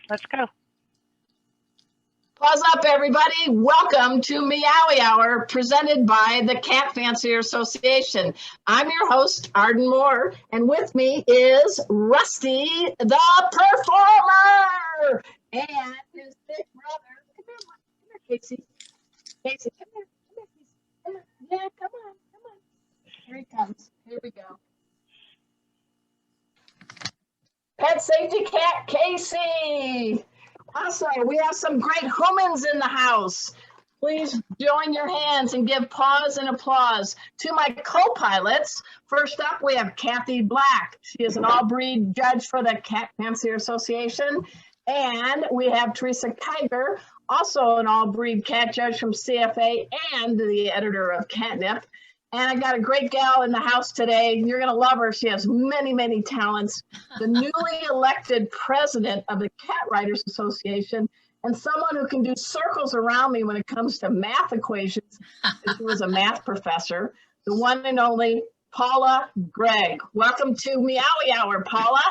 Let's go. Pause up, everybody. Welcome to Meowy Hour, presented by the Cat Fancier Association. I'm your host, Arden Moore, and with me is Rusty the Performer and his big brother. Come here, Casey. Casey, come here. Come on. Yeah, come on. Here he comes. Here we go. Pet Safety Cat Casey. Also, we have some great humans in the house. Please join your hands and give pause and applause to my co-pilots. First up, we have Kathy Black. She is an all-breed judge for the Cat Fancier Association. And we have Teresa Kiger, also an all-breed cat judge from CFA and the editor of Catnip. And I got a great gal in the house today. You're going to love her. She has many, many talents. The newly elected president of the Cat Writers Association, and someone who can do circles around me when it comes to math equations. She was a math professor. The one and only Paula Gregg. Welcome to Meowy Hour, Paula.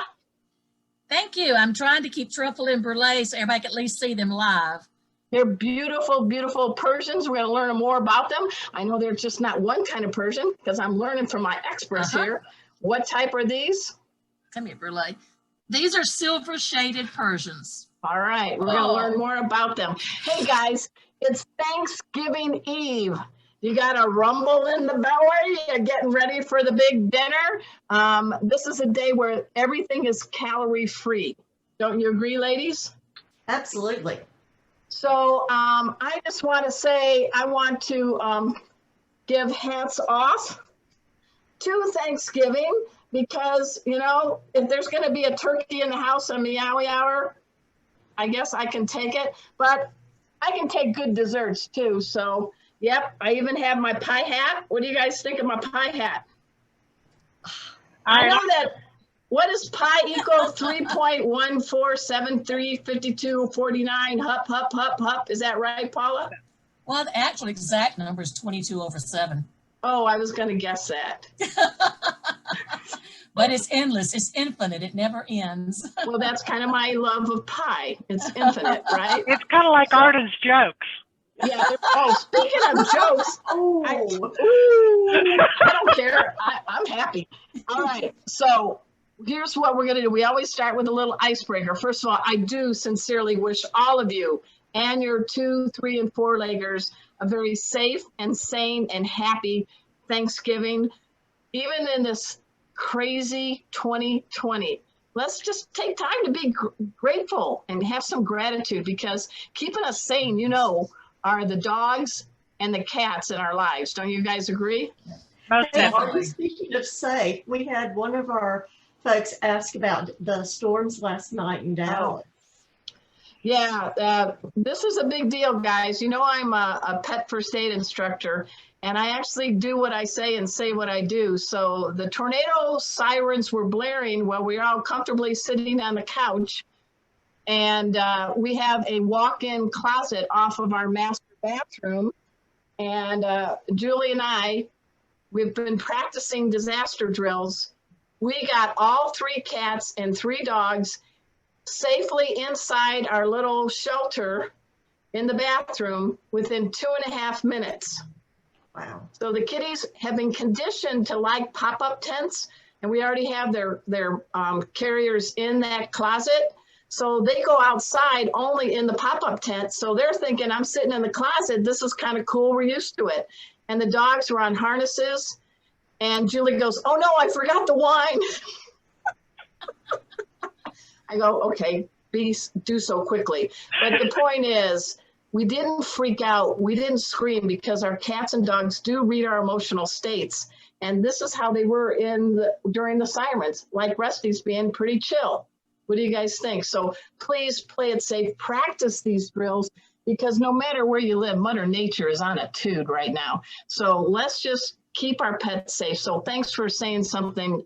Thank you. I'm trying to keep truffle and brulee so everybody can at least see them live. They're beautiful, beautiful Persians. We're going to learn more about them. I know they're just not one kind of Persian because I'm learning from my experts here. What type are these? Come here, brulee. These are silver shaded Persians. All right, we're going to learn more about them. Hey guys, it's Thanksgiving Eve. You got a rumble in the belly. You're getting ready for the big dinner. This is a day where everything is calorie free. Don't you agree, ladies? Absolutely. So I just want to say I want to give hats off to Thanksgiving because, you know, if there's going to be a turkey in the house on Meowy Hour, I guess I can take it. But I can take good desserts too. So, yep, I even have my pie hat. What do you guys think of my pie hat? I know that. What does pi equal 3.14735249? Hup, hup, hup, hup. Is that right, Paula? Well, the actual exact number is 22/7. Oh, I was going to guess that. But it's endless. It's infinite. It never ends. Well, that's kind of my love of pi. It's infinite, right? It's kind of like Arden's jokes. Yeah. Oh, speaking of jokes, I don't care. I'm happy. All right. So here's what we're going to do. We always start with a little icebreaker. First of all, I do sincerely wish all of you and your 2, 3, and 4-leggers a very safe and sane and happy Thanksgiving, even in this crazy 2020. Let's just take time to be grateful and have some gratitude because keeping us sane, you know, are the dogs and the cats in our lives. Don't you guys agree? Most definitely. Speaking of safe, we had one of our folks ask about the storms last night in Dallas. Yeah, this is a big deal, guys. You know, I'm a pet first aid instructor, and I actually do what I say and say what I do. So the tornado sirens were blaring while we were all comfortably sitting on the couch. And we have a walk-in closet off of our master bathroom. And Julie and we've been practicing disaster drills. We got all 3 cats and 3 dogs safely inside our little shelter in the bathroom within 2.5 minutes. Wow. So the kitties have been conditioned to like pop-up tents, and we already have their carriers in that closet. So they go outside only in the pop-up tent. So they're thinking, I'm sitting in the closet. This is kind of cool. We're used to it. And the dogs were on harnesses. And Julie goes, oh no, I forgot the wine. I go, okay, do so quickly. But the point is, we didn't freak out. We didn't scream because our cats and dogs do read our emotional states. And this is how they were during the sirens, like Rusty's being pretty chill. What do you guys think? So please play it safe. Practice these drills because no matter where you live, Mother Nature is on a tude right now. So let's just keep our pets safe. So thanks for saying something,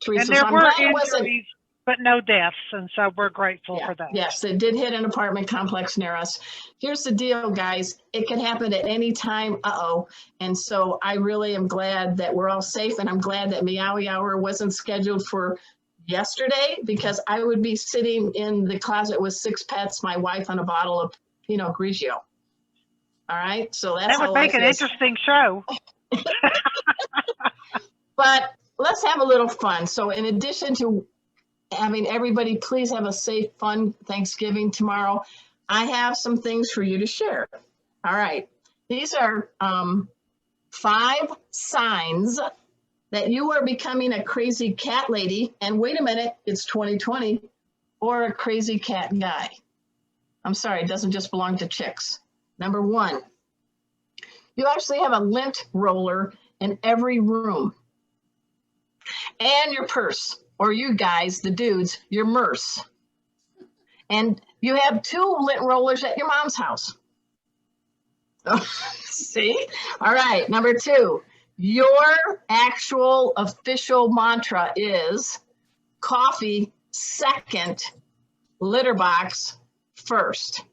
Teresa. And there so were injuries, but no deaths, and so we're grateful for that. Yes, it did hit an apartment complex near us. Here's the deal, guys. It can happen at any time. And so I really am glad that we're all safe, and I'm glad that Meowy Hour wasn't scheduled for yesterday because I would be sitting in the closet with 6 pets, my wife, and a bottle of Pinot Grigio. All right, so that's That would how make life an is. interesting show. But let's have a little fun. So in addition to having everybody please have a safe, fun Thanksgiving tomorrow, I have some things for you to share. All right. These are 5 signs that you are becoming a crazy cat lady. And wait a minute, it's 2020, or a crazy cat guy. I'm sorry, it doesn't just belong to chicks. Number 1, you actually have a lint roller in every room. And your purse, or you guys, the dudes, your merce. And you have 2 lint rollers at your mom's house. See? All right, number 2, your actual official mantra is coffee second, litter box first.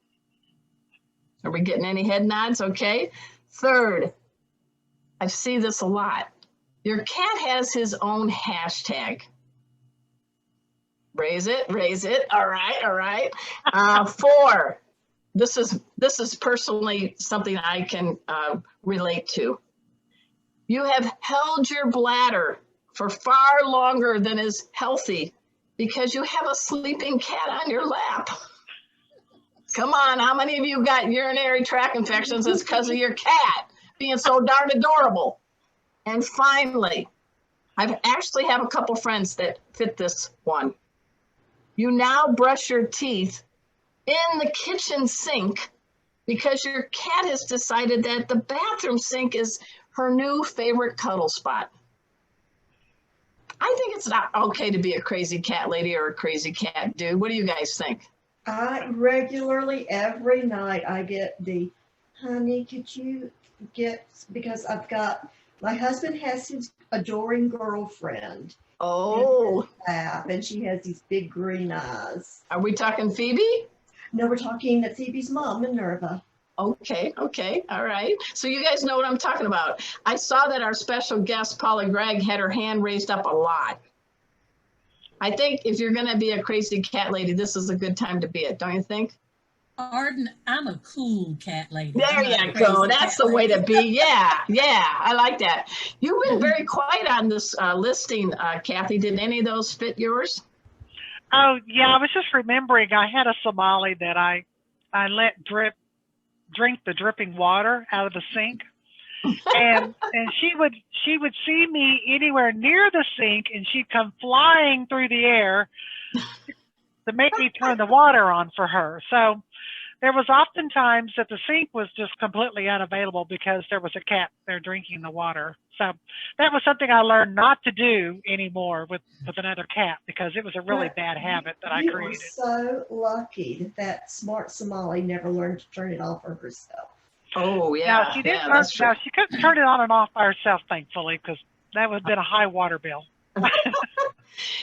Are we getting any head nods? Okay. 3rd, I see this a lot. Your cat has his own hashtag. Raise it, raise it. All right, all right. 4, this is personally something I can relate to. You have held your bladder for far longer than is healthy because you have a sleeping cat on your lap. Come on, how many of you got urinary tract infections? It's because of your cat being so darn adorable. And finally, I actually have a couple friends that fit this one. You now brush your teeth in the kitchen sink because your cat has decided that the bathroom sink is her new favorite cuddle spot. I think it's not okay to be a crazy cat lady or a crazy cat dude. What do you guys think? I regularly, every night, I get the, honey, could you get, because my husband has his adoring girlfriend. Oh, And she has these big green eyes. are we talking Phoebe? No, we're talking Phoebe's mom, Minerva. Okay, all right. So you guys know what I'm talking about. I saw that our special guest, Paula Gregg, had her hand raised up a lot. I think if you're going to be a crazy cat lady, this is a good time to be it, don't you think? Arden, I'm a cool cat lady. There I'm not you a crazy go. That's cat the way lady. to be. Yeah, I like that. You've been very quiet on this listing, Kathy. Did any of those fit yours? Oh, yeah, I was just remembering I had a Somali that I let drink the dripping water out of the sink. And she would see me anywhere near the sink and she'd come flying through the air to make me turn the water on for her. So there was often times that the sink was just completely unavailable because there was a cat there drinking the water. So that was something I learned not to do anymore with another cat because it was a really bad habit that I created. You are so lucky that smart Somali never learned to turn it off for herself. Oh, yeah. No, she didn't. That's true. No, she couldn't turn it on and off by herself, thankfully, because that would have been a high water bill.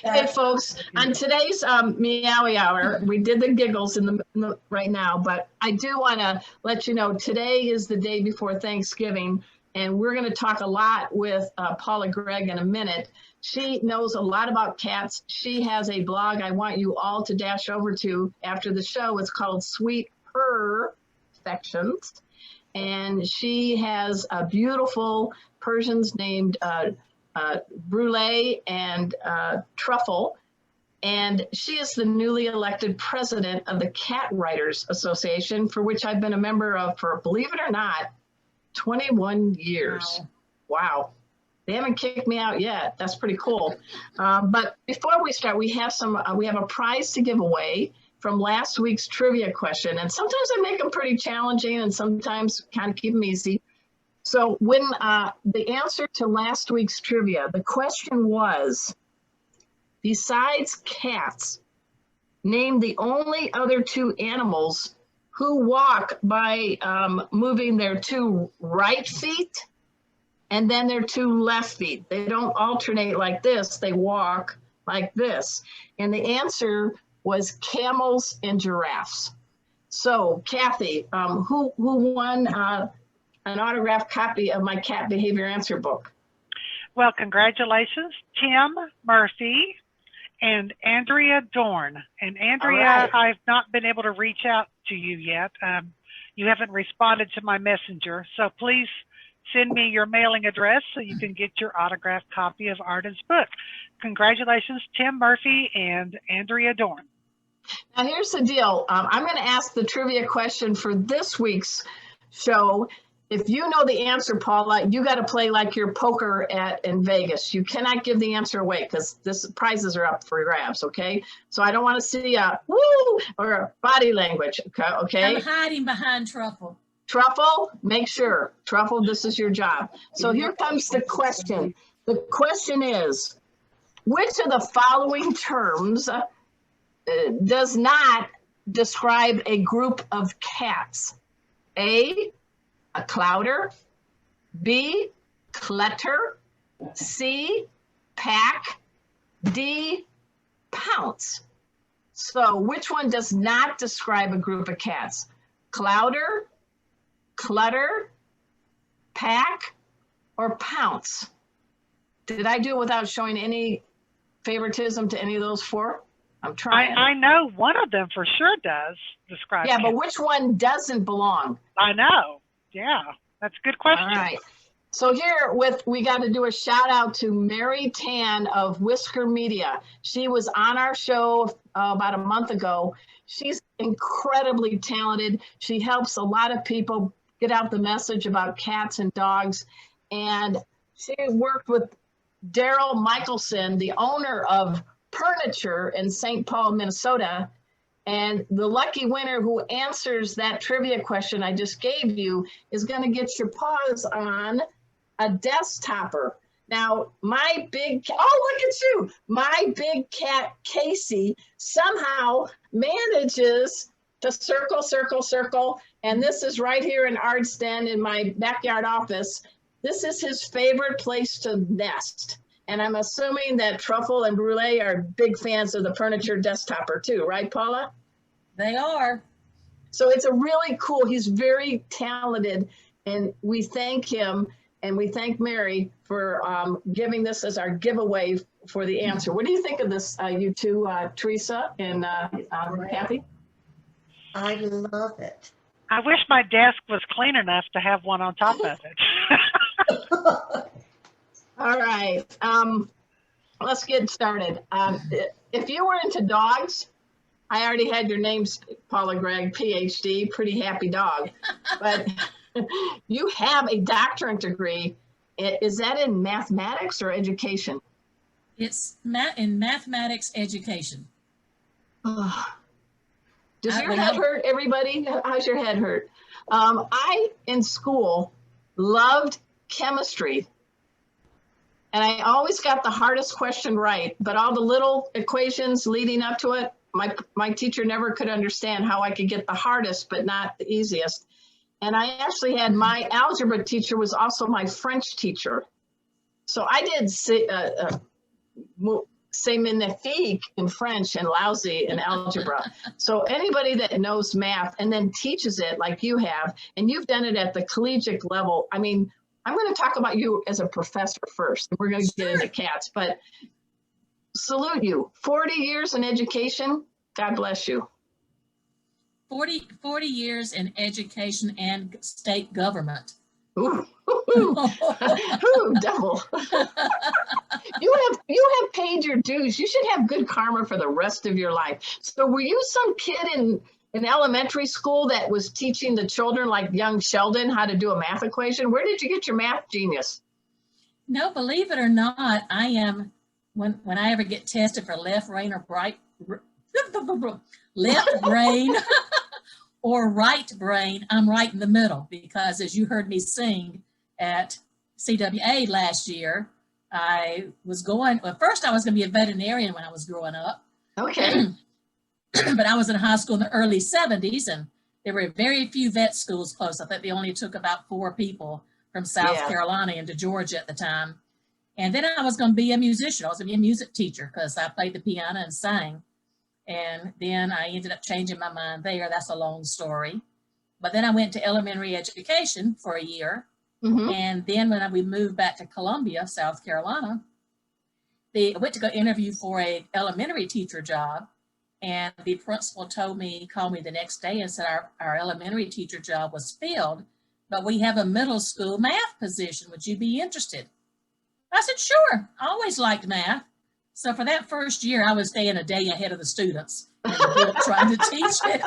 Hey, folks, on today's Meowy Hour, we did the giggles in the right now, but I do want to let you know today is the day before Thanksgiving, and we're going to talk a lot with Paula Gregg in a minute. She knows a lot about cats. She has a blog I want you all to dash over to after the show. It's called Sweet Perfections. And she has a beautiful Persians named Brulee and Truffle. And she is the newly elected president of the Cat Writers Association, for which I've been a member of for, believe it or not, 21 years. Wow. They haven't kicked me out yet. That's pretty cool. But before we start, we have a prize to give away from last week's trivia question. And sometimes I make them pretty challenging and sometimes kind of keep them easy. So when the answer to last week's trivia, the question was, besides cats, name the only other 2 animals who walk by moving their 2 right feet and then their 2 left feet. They don't alternate like this, they walk like this. And the answer was camels and giraffes. So Kathy, who won an autographed copy of my cat behavior answer book? Well, congratulations, Tim Murphy and Andrea Dorn. And Andrea, right. I've not been able to reach out to you yet. You haven't responded to my messenger, so please send me your mailing address so you can get your autographed copy of Arden's book. Congratulations, Tim Murphy and Andrea Dorn. Now here's the deal. I'm going to ask the trivia question for this week's show. If you know the answer, Paula, you got to play like your poker in Vegas. You cannot give the answer away because this prizes are up for grabs. Okay, so I don't want to see a woo or a body language. Okay. I'm hiding behind Truffle. Truffle, make sure. Truffle, this is your job. So here comes the question. The question is, which of the following terms does not describe a group of cats? A clouder, B, clutter, C, pack, D, pounce. So which one does not describe a group of cats? Clouder, clutter, pack, or pounce? Did I do it without showing any favoritism to any of those four? I'm trying. I know one of them for sure does describe. Yeah, but cats. which one doesn't belong? I know. Yeah, that's a good question. All right. So here we got to do a shout out to Mary Tan of Whisker Media. She was on our show about a month ago. She's incredibly talented. She helps a lot of people get out the message about cats and dogs. And she worked with Daryl Michelson, the owner of Furniture in St. Paul, Minnesota. And the lucky winner who answers that trivia question I just gave you is going to get your paws on a desktopper. Now, my big cat Casey somehow manages to circle, and this is right here in Ardston in my backyard office. This is his favorite place to nest. And I'm assuming that Truffle and Brule are big fans of the Furniture desktopper too, right, Paula? They are. So it's a really cool, he's very talented, and we thank him and we thank Mary for giving this as our giveaway for the answer. What do you think of this, you two, Teresa and Kathy? I love it. I wish my desk was clean enough to have one on top of it. All right, let's get started. If you were into dogs, I already had your names, Paula Gregg, PhD, pretty happy dog, but you have a doctorate degree. Is that in mathematics or education? It's in mathematics education. Does your head hurt, everybody? How's your head hurt? I, in school, loved chemistry. And I always got the hardest question right, but all the little equations leading up to it, my teacher never could understand how I could get the hardest, but not the easiest. And I actually had my algebra teacher was also my French teacher. So I did say magnifique in French and lousy in algebra. So anybody that knows math and then teaches it like you have, and you've done it at the collegiate level, I mean, I'm going to talk about you as a professor first. We're going to get into cats, but salute you. 40 years in education. God bless you. 40 years in education and state government. Ooh, ooh, devil. You have paid your dues. You should have good karma for the rest of your life. So were you some kid in elementary school that was teaching the children like young Sheldon how to do a math equation? Where did you get your math genius? No, believe it or not, I am, when I ever get tested for left brain or left brain or right brain, I'm right in the middle, because as you heard me sing at CWA last year, I was going, well, first I was going to be a veterinarian when I was growing up. Okay. But I was in high school in the early 70s, and there were very few vet schools close. I think they only took about 4 people from South Carolina into Georgia at the time. And then I was going to be a musician. I was going to be a music teacher because I played the piano and sang. And then I ended up changing my mind there. That's a long story. But then I went to elementary education for a year. Mm-hmm. And then when we moved back to Columbia, South Carolina, I went to go interview for a elementary teacher job, and the principal called me the next day and said our elementary teacher job was filled, but we have a middle school math position. Would you be interested? I said, sure. I always liked math. So for that first year, I was staying a day ahead of the students and trying to teach it.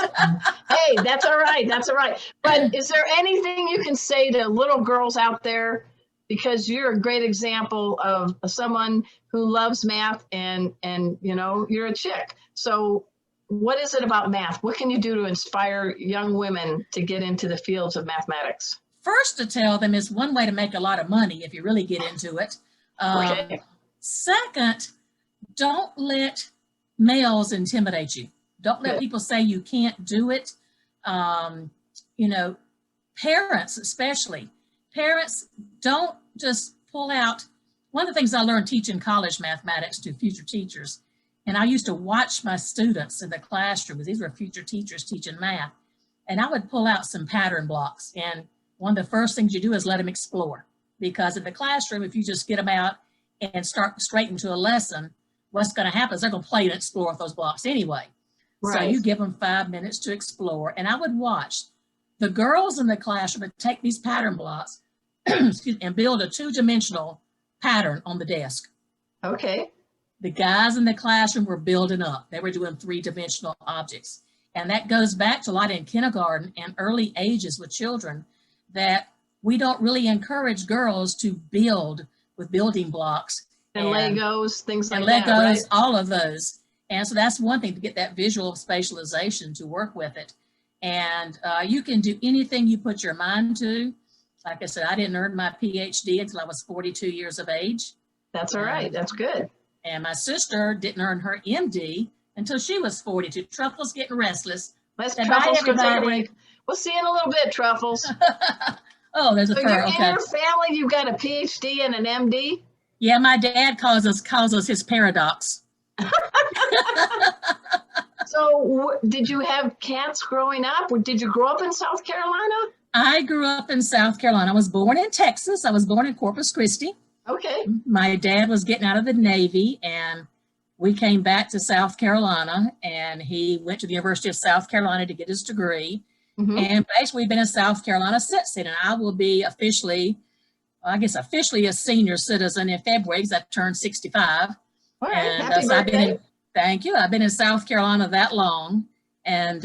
Hey, that's all right. That's all right. But is there anything you can say to little girls out there? Because you're a great example of someone who loves math and you know, you're a chick. So what is it about math? What can you do to inspire young women to get into the fields of mathematics? First, to tell them is one way to make a lot of money if you really get into it. Okay. Second, don't let males intimidate you. Don't let people say you can't do it. You know, parents especially. Parents, don't just pull out. One of the things I learned teaching college mathematics to future teachers, and I used to watch my students in the classroom, because these were future teachers teaching math, and I would pull out some pattern blocks. And one of the first things you do is let them explore. Because in the classroom, if you just get them out and start straight into a lesson, what's going to happen is they're going to play and explore with those blocks anyway. Right. So you give them 5 minutes to explore. And I would watch the girls in the classroom would take these pattern blocks and build a 2-dimensional pattern on the desk. Okay. The guys in the classroom were building up. They were doing 3-dimensional objects. And that goes back to a lot in kindergarten and early ages with children, that we don't really encourage girls to build with building blocks. And Legos, things like that. And Legos, right? All of those. And so that's one thing, to get that visual spatialization to work with it. And you can do anything you put your mind to. Like I said, I didn't earn my PhD until I was 42 years of age. That's all right. That's good. And my sister didn't earn her MD until she was 42. Truffle's getting restless. Let's Truffles go take a break. We'll see you in a little bit, Truffles. Oh, there's a so fur. In your family, you've got a PhD and an MD? Yeah, my dad calls us his paradox. So did you have cats growing up? Or did you grow up in South Carolina? I grew up in South Carolina. I was born in Texas. I was born in Corpus Christi. Okay. My dad was getting out of the Navy, and we came back to South Carolina, and he went to the University of South Carolina to get his degree. Mm-hmm. And basically we've been in South Carolina since then, and I will be officially a senior citizen in February, because I turned 65. All right, and happy so birthday. Thank you. I've been in South Carolina that long. And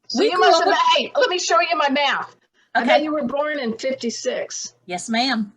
so you must have, hey, let me show you my math. Okay. I bet you were born in 56. Yes, ma'am.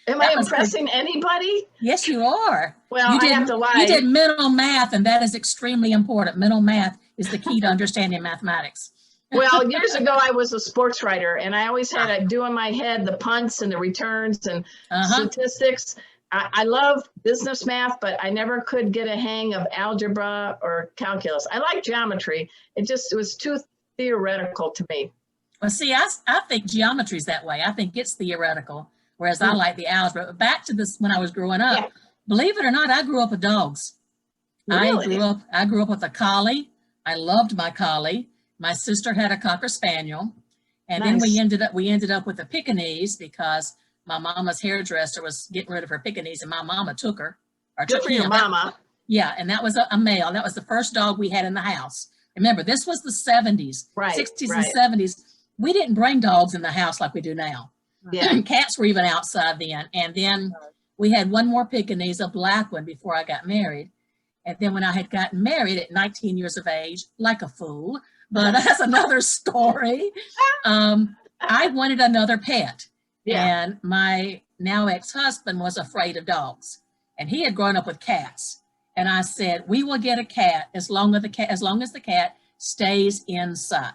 Am I impressing anybody? Yes, you are. Well, I have to lie. You did mental math, and that is extremely important. Mental math is the key to understanding mathematics. Well, years ago, I was a sports writer, and I always had to do in my head the punts and the returns and statistics. I love business math, but I never could get a hang of algebra or calculus. I like geometry. It was too theoretical to me. Well, see, I think geometry's that way. I think it's theoretical, whereas I like the algebra. But back to this, when I was growing up, believe it or not, I grew up with dogs. Really? I grew up with a collie. I loved my collie. My sister had a Cocker Spaniel. And then we ended up with a Pekingese, because my mama's hairdresser was getting rid of her Pekingese, and my mama took her. Good for your mama. Yeah, and that was a male. That was the first dog we had in the house. Remember, this was the 70s, 60s and 70s. We didn't bring dogs in the house like we do now. Yeah. Cats were even outside then. And then we had one more Pekingese, a black one, before I got married. And then when I had gotten married at 19 years of age, like a fool, but that's another story, I wanted another pet. Yeah. And my now ex-husband was afraid of dogs, and he had grown up with cats. And I said, we will get a cat as long as the cat stays inside.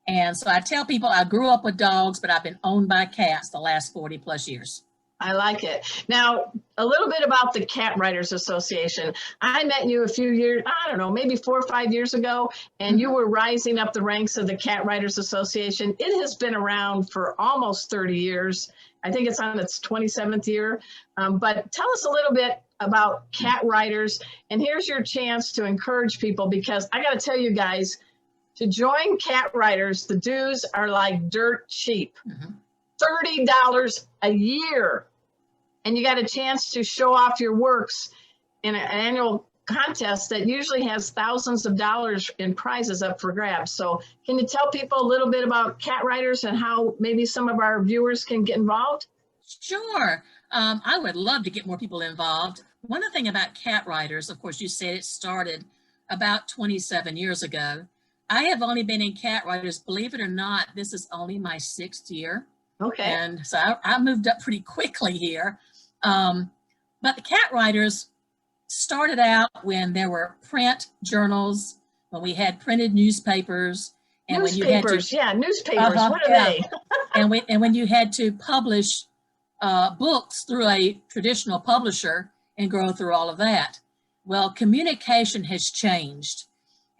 And so I tell people I grew up with dogs, but I've been owned by cats the last 40 plus years. I like it. Now, a little bit about the Cat Writers Association. I met you a few years, I don't know, maybe 4 or 5 years ago, and you were rising up the ranks of the Cat Writers Association. It has been around for almost 30 years. I think it's on its 27th year. But tell us a little bit about cat writers. And here's your chance to encourage people, because I got to tell you guys, to join Cat Writers, the dues are like dirt cheap. $30 a year. and you got a chance to show off your works in an annual contest that usually has thousands of dollars in prizes up for grabs. So can you tell people a little bit about cat writers and how maybe some of our viewers can get involved? Sure. I would love to get more people involved. One thing about cat writers, of course, you said it started about 27 years ago. I have only been in cat writers, believe it or not, this is only my 6th year. Okay. And so I moved up pretty quickly here. But the cat writers started out when there were print journals, when we had printed newspapers. And newspapers, when you had to, yeah, newspapers, what are they? and when you had to publish books through a traditional publisher and go through all of that. Well, communication has changed.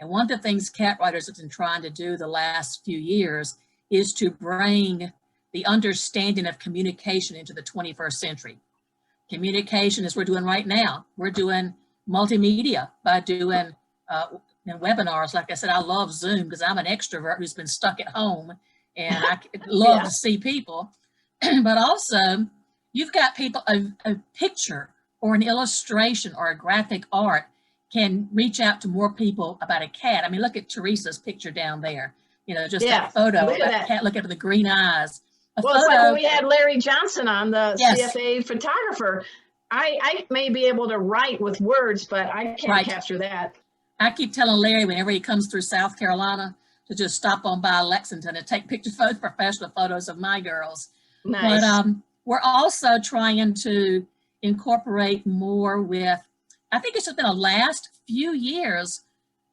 And one of the things cat writers have been trying to do the last few years is to bring the understanding of communication into the 21st century. Communication, as we're doing right now, we're doing multimedia by doing webinars. Like I said, I love Zoom because I'm an extrovert who's been stuck at home and I love to see people. But also, you've got people, a picture or an illustration or a graphic art can reach out to more people about a cat. I mean, look at Teresa's picture down there. You know, just that photo of that cat, look at the green eyes. Well, it's like when we had Larry Johnson on, the CFA photographer. I may be able to write with words, but I can't capture that. I keep telling Larry whenever he comes through South Carolina to just stop on by Lexington and take professional photos of my girls. Nice. But we're also trying to incorporate more with, I think it's just been the last few years,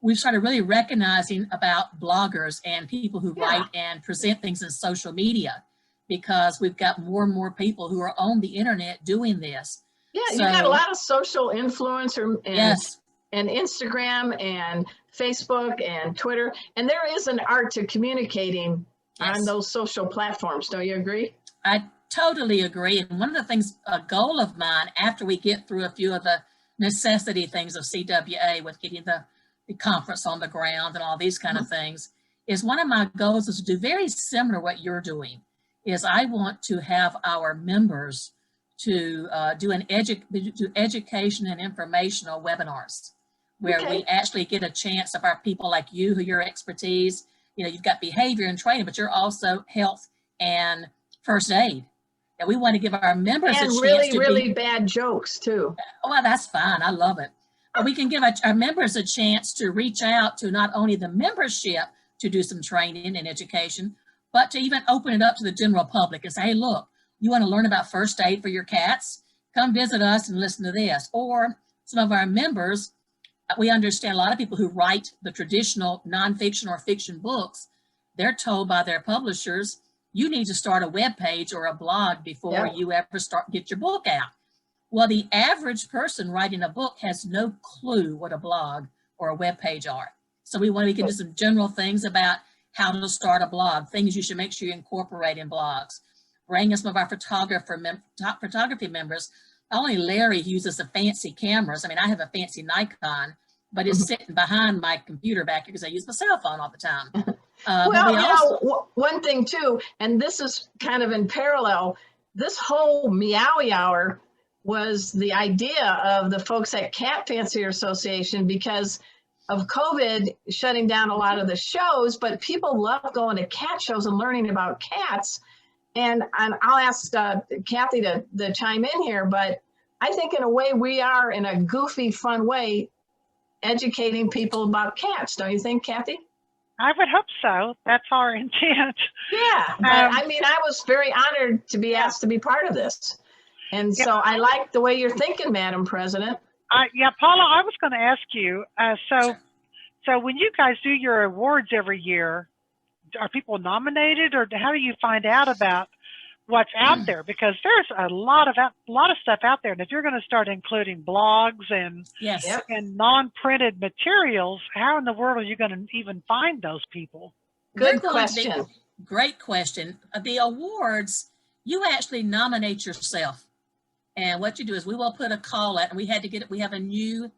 we've started really recognizing about bloggers and people who write and present things in social media, because we've got more and more people who are on the internet doing this. Yeah, so, you've got a lot of social influencer and Instagram and Facebook and Twitter. And there is an art to communicating on those social platforms. Don't you agree? I totally agree. And one of the things, a goal of mine, after we get through a few of the necessity things of CWA with getting the conference on the ground and all these kind of things, is one of my goals is to do very similar to what you're doing, is I want to have our members to do education and informational webinars where we actually get a chance of our people like you, who your expertise, you know, you've got behavior and training, but you're also health and first aid. And we want to give our members a chance to really bad jokes too. Well, that's fine. I love it. But we can give our members a chance to reach out to not only the membership to do some training and education, but to even open it up to the general public and say, hey, look, you want to learn about first aid for your cats? Come visit us and listen to this. Or some of our members, we understand a lot of people who write the traditional nonfiction or fiction books, they're told by their publishers, you need to start a web page or a blog before you ever get your book out. Well, the average person writing a book has no clue what a blog or a web page are. So we can do some general things about how to start a blog, things you should make sure you incorporate in blogs. Bring in some of our photography members. Not only Larry uses the fancy cameras. I mean, I have a fancy Nikon, but it's sitting behind my computer back here because I use my cell phone all the time. Well, one thing too, and this is kind of in parallel, this whole Meowy Hour was the idea of the folks at Cat Fancier Association because of COVID shutting down a lot of the shows, but people love going to cat shows and learning about cats. And I'll ask Kathy to chime in here, but I think in a way we are, in a goofy, fun way, educating people about cats. Don't you think, Kathy? I would hope so. That's our intent. Yeah, but I mean, I was very honored to be asked to be part of this. And so I like the way you're thinking, Madam President. Yeah, Paula, I was going to ask you, so when you guys do your awards every year, are people nominated, or how do you find out about what's out there? Because there's a lot of stuff out there, and if you're going to start including blogs and non-printed materials, how in the world are you going to even find those people? Good question. Great question. The awards, you actually nominate yourself, and what you do is we will put a call out, and we have a new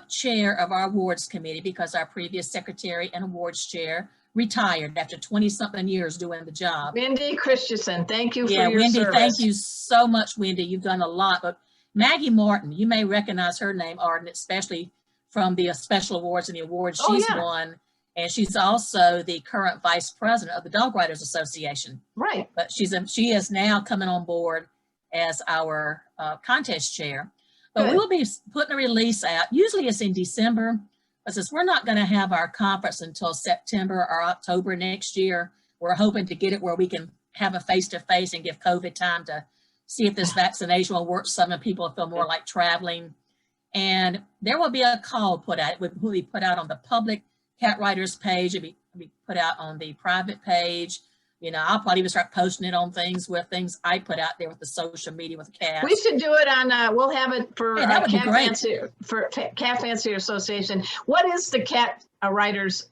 chair of our awards committee because our previous secretary and awards chair retired after 20-something years doing the job. Wendy Christensen, thank you for Yeah, your Wendy, service. thank you so much, Wendy. You've done a lot. But Maggie Martin, you may recognize her name, Arden, especially from the special awards and the awards she's won. And she's also the current vice president of the Dog Writers Association. Right. But she is now coming on board as our contest chair. But Good. we will be putting a release out. Usually it's in December, but since we're not going to have our conference until September or October next year, we're hoping to get it where we can have a face-to-face and give COVID time to see if this vaccination will work. Some people feel more like traveling. And there will be a call put out. It will be put out on the public Cat Writers page. It'll be put out on the private page. You know, I'll probably even start posting it on things I put out there with the social media with the cats. We should do it on, we'll have it for that would be great. Cat Fancier Association. What is the Cat Writers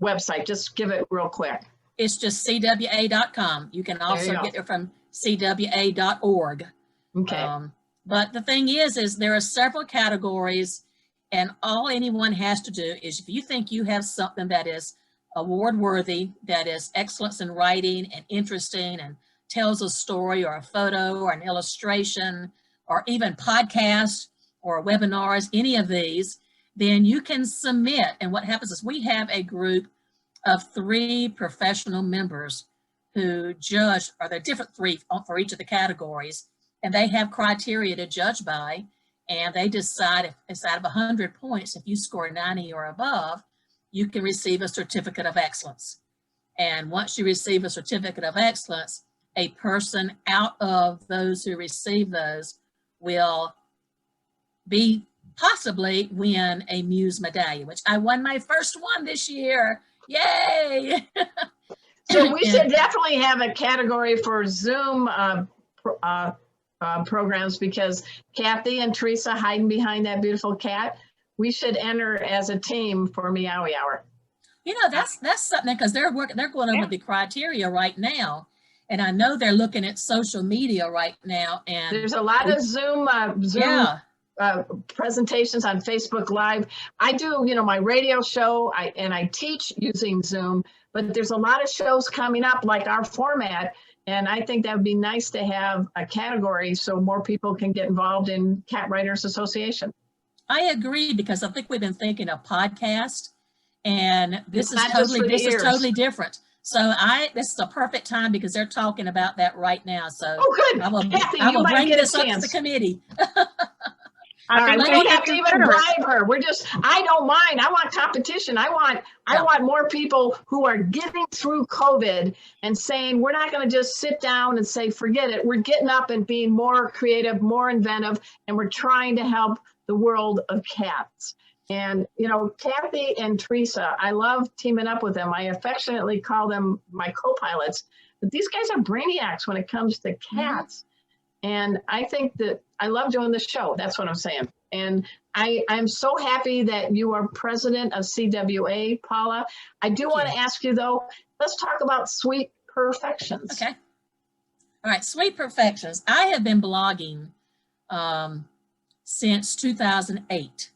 website? Just give it real quick. It's just CWA.com. You can also get it from CWA.org. Okay. But the thing is there are several categories, and all anyone has to do is, if you think you have something that is award worthy, that is excellence in writing and interesting and tells a story or a photo or an illustration or even podcast or webinars, any of these, then you can submit. And what happens is we have a group of 3 professional members who judge, or they're different 3 for each of the categories, and they have criteria to judge by, and they decide if it's out of 100 points, if you score 90 or above, you can receive a certificate of excellence. And once you receive a certificate of excellence, a person out of those who receive those will possibly win a Muse medallion, which I won my first one this year. Yay! So we should definitely have a category for Zoom programs, because Kathy and Teresa hiding behind that beautiful cat, we should enter as a team for Meowy Hour. You know, that's something, because they're going over the criteria right now, and I know they're looking at social media right now. And there's a lot of Zoom presentations on Facebook Live. I do, my radio show, and I teach using Zoom, but there's a lot of shows coming up like our format. And I think that would be nice to have a category so more people can get involved in Cat Writers Association. I agree, because I think we've been thinking of podcast, and this is totally different. So this is a perfect time, because they're talking about that right now. So good. I will bring this up to the committee. All right, we don't have to even bribe her. I don't mind. I want competition. I want more people who are getting through COVID and saying, we're not going to just sit down and say, forget it. We're getting up and being more creative, more inventive, and we're trying to help the world of cats. And, Kathy and Teresa, I love teaming up with them. I affectionately call them my co-pilots, but these guys are brainiacs when it comes to cats. And I think that I love doing this show. That's what I'm saying. And I'm so happy that you are president of CWA, Paula. I do want to ask you, though, let's talk about Sweet Perfections. Okay. All right, Sweet Perfections. I have been blogging since 2008.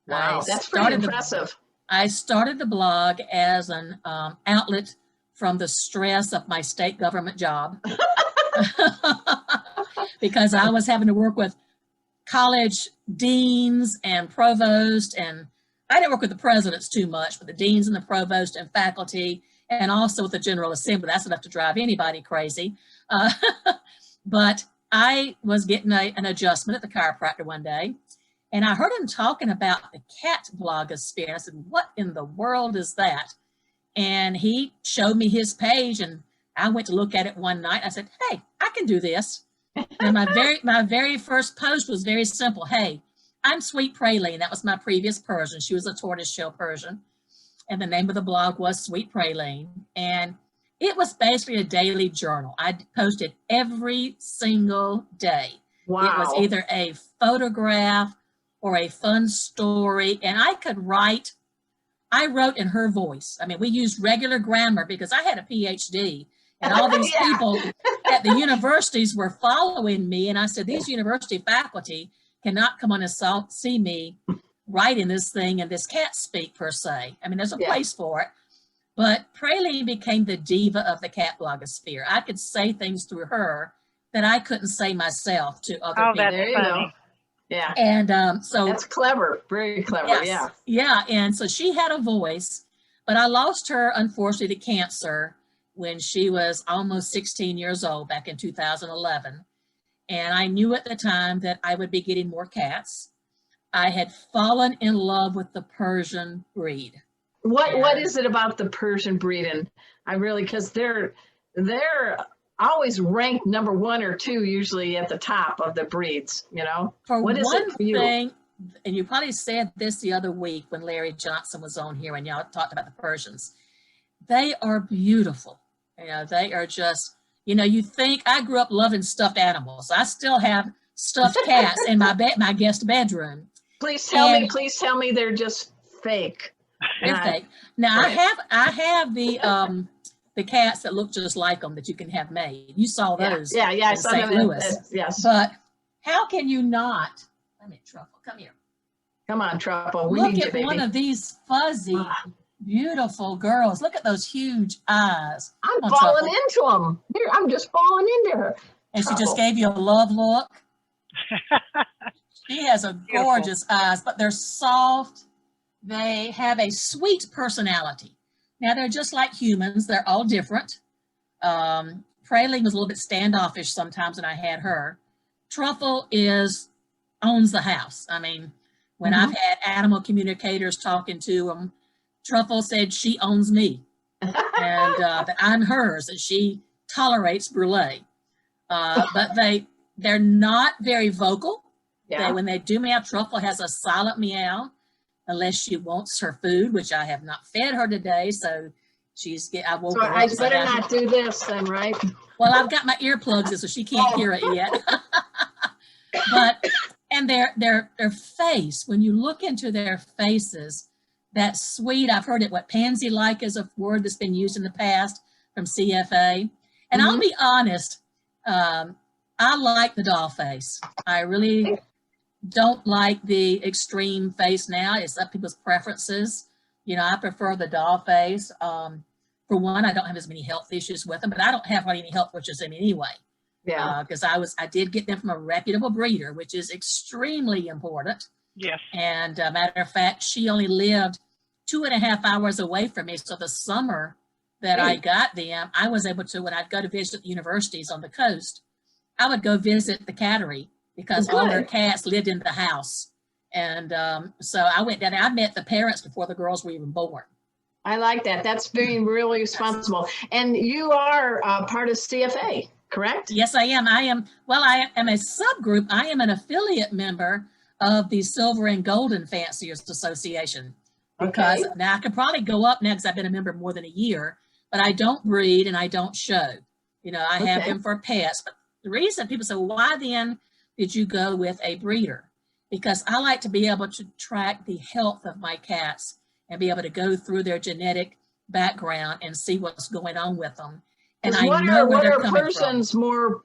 Wow, that's pretty impressive. I started the blog as an outlet from the stress of my state government job. Because I was having to work with college deans and provosts, and I didn't work with the presidents too much, but the deans and the provost and faculty, and also with the General Assembly. That's enough to drive anybody crazy. But I was getting an adjustment at the chiropractor one day, and I heard him talking about the cat blogosphere. And I said, what in the world is that? And he showed me his page, and I went to look at it one night. I said, hey, I can do this. And my very first post was very simple. Hey, I'm Sweet Praline. That was my previous Persian. She was a tortoiseshell Persian. And the name of the blog was Sweet Praline. And it was basically a daily journal. I posted every single day. Wow. It was either a photograph or a fun story. And I wrote in her voice. I mean, we used regular grammar because I had a PhD. And all these people at the universities were following me. And I said, these university faculty cannot come on and see me writing this thing in this cat speak per se. I mean, there's a place for it. But Praline became the diva of the cat blogosphere. I could say things through her that I couldn't say myself to other Oh, people. that's There you funny. go. Yeah. And so That's clever. Very clever. yes, Yeah. yeah. And so she had a voice, but I lost her, unfortunately, to cancer when she was almost 16 years old back in 2011. And I knew at the time that I would be getting more cats. I had fallen in love with the Persian breed. What is it about the Persian breed? And I really, because they're always ranked number 1 or 2 usually at the top of the breeds, you know? For What is one it for you? thing, and you probably said this the other week when Larry Johnson was on here and y'all talked about the Persians. They are beautiful. You know, they are just, you know, you think I grew up loving stuffed animals. I still have stuffed cats in my guest bedroom. Please tell me they're just fake. They're fake. Now right. I have the cats that look just like them that you can have made. You saw those. Yeah. I in saw St. them. Louis. Yes. But how can you not? Let me Truffle. Come here. Come on, Truffle. We Look need at you, baby. one of these fuzzy, beautiful girls. Look at those huge eyes. I'm on, falling Truffle. into them. Here, I'm just falling into her. And Truffle. she just gave you a love look. She has a gorgeous eyes, but they're soft. They have a sweet personality. Now they're just like humans. They're all different. Praline was a little bit standoffish sometimes when I had her. Truffle owns the house. I mean, when I've had animal communicators talking to them, Truffle said she owns me and that I'm hers and she tolerates Brulee. But they're not very vocal. Yeah. When they do meow, Truffle has a silent meow unless she wants her food, which I have not fed her today. So I woke So her I up. better not do this then, right? Well, I've got my earplugs in, so she can't hear it yet. And their face, when you look into their faces, that sweet, I've heard it, what pansy-like is a word that's been used in the past from CFA. And I'll be honest, I like the doll face. I really don't like the extreme face now. It's up people's preferences. You know, I prefer the doll face. For one, I don't have as many health issues with them, but I don't have any health issues in anyway. Yeah. Because I did get them from a reputable breeder, which is extremely important. Yes. And matter of fact, she only lived 2.5 hours away from me. So the summer that I got them, I was able to, when I'd go to visit the universities on the coast, I would go visit the cattery because all their cats lived in the house. And so I went down there. I met the parents before the girls were even born. I like that. That's being really responsible. And you are part of CFA, correct? Yes, I am. I am a subgroup. I am an affiliate member of the Silver and Golden Fanciers Association. Because now I could probably go up now because I've been a member more than a year, but I don't breed and I don't show. You know, I have them for pets. But the reason people say, well, why then did you go with a breeder? Because I like to be able to track the health of my cats and be able to go through their genetic background and see what's going on with them. And I know where they're coming Persians from.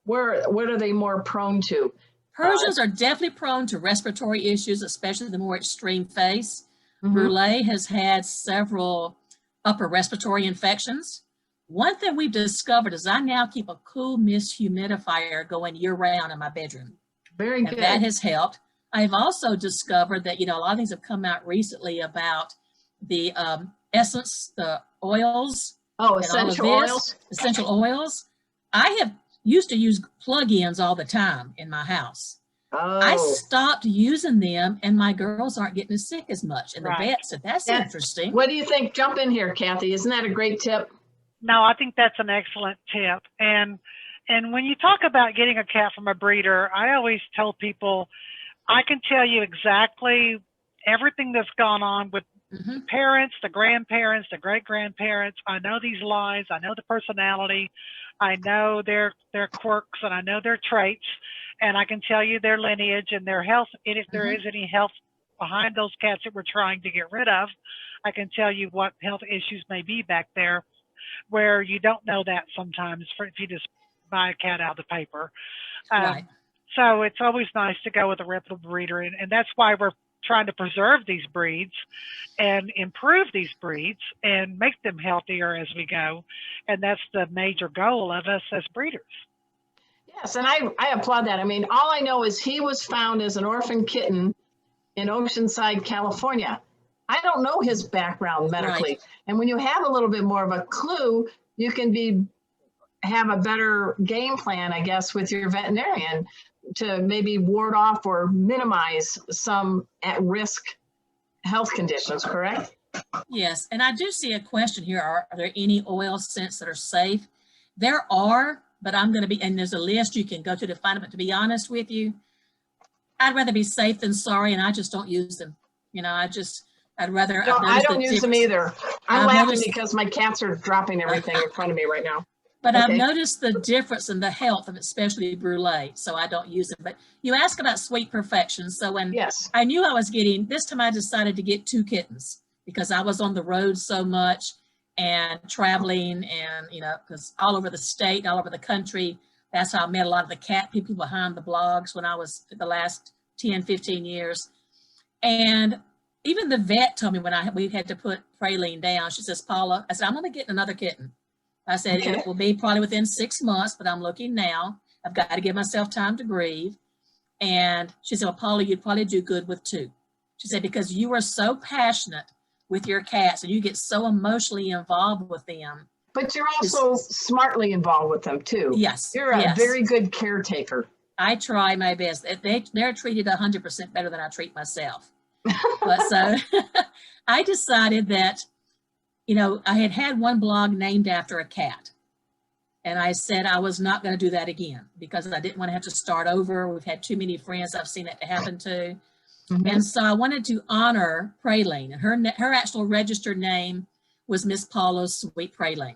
What are they more prone to? Persians are definitely prone to respiratory issues, especially the more extreme face. Brulee has had several upper respiratory infections. One thing we've discovered is I now keep a cool mist humidifier going year round in my bedroom. Very good. That has helped. I've also discovered that, you know, a lot of things have come out recently about the essence, the oils. Oh, essential oils. Essential oils. I have used to use plug-ins all the time in my house. I stopped using them and my girls aren't getting as sick as much. And the vet said, that's interesting. What do you think? Jump in here, Kathy. Isn't that a great tip? No, I think that's an excellent tip. And when you talk about getting a cat from a breeder, I always tell people, I can tell you exactly everything that's gone on with the parents, the grandparents, the great-grandparents. I know these lines. I know the personality. I know their quirks and I know their traits. And I can tell you their lineage and their health. And if there is any health behind those cats that we're trying to get rid of, I can tell you what health issues may be back there, where you don't know that sometimes if you just buy a cat out of the paper. Right. So it's always nice to go with a reputable breeder. And that's why we're trying to preserve these breeds and improve these breeds and make them healthier as we go. And that's the major goal of us as breeders. Yes, and I applaud that. I mean, all I know is he was found as an orphan kitten in Oceanside, California. I don't know his background medically. Right. And when you have a little bit more of a clue, you can have a better game plan, I guess, with your veterinarian to maybe ward off or minimize some at-risk health conditions, correct? Yes, and I do see a question here. Are there any oil scents that are safe? There are, but I'm going to be, and there's a list you can go to find them, but to be honest with you, I'd rather be safe than sorry, and I just don't use them. You know, I'd rather. No, I don't use them either. I'm laughing because my cats are dropping everything in front of me right now. But okay. I've noticed the difference in the health of especially brulee, so I don't use it. But you ask about Sweet Perfection. So when I knew I was getting, this time I decided to get 2 kittens because I was on the road so much and traveling and, you know, because all over the state, all over the country, that's how I met a lot of the cat people behind the blogs when I was the last 10, 15 years. And even the vet told me when we had to put Praline down, she says, Paula, I said, I'm going to get another kitten. I said, it will be probably within 6 months, but I'm looking now. I've got to give myself time to grieve. And she said, well, Paula, you'd probably do good with 2. She said, because you are so passionate with your cats and you get so emotionally involved with them. But you're also smartly involved with them too. Yes. You're a very good caretaker. I try my best. They're treated 100% better than I treat myself. But so I decided that, you know, I had one blog named after a cat. And I said I was not going to do that again because I didn't want to have to start over. We've had too many friends I've seen it happen to. Mm-hmm. And so I wanted to honor Praline. And her actual registered name was Miss Paula's Sweet Praline.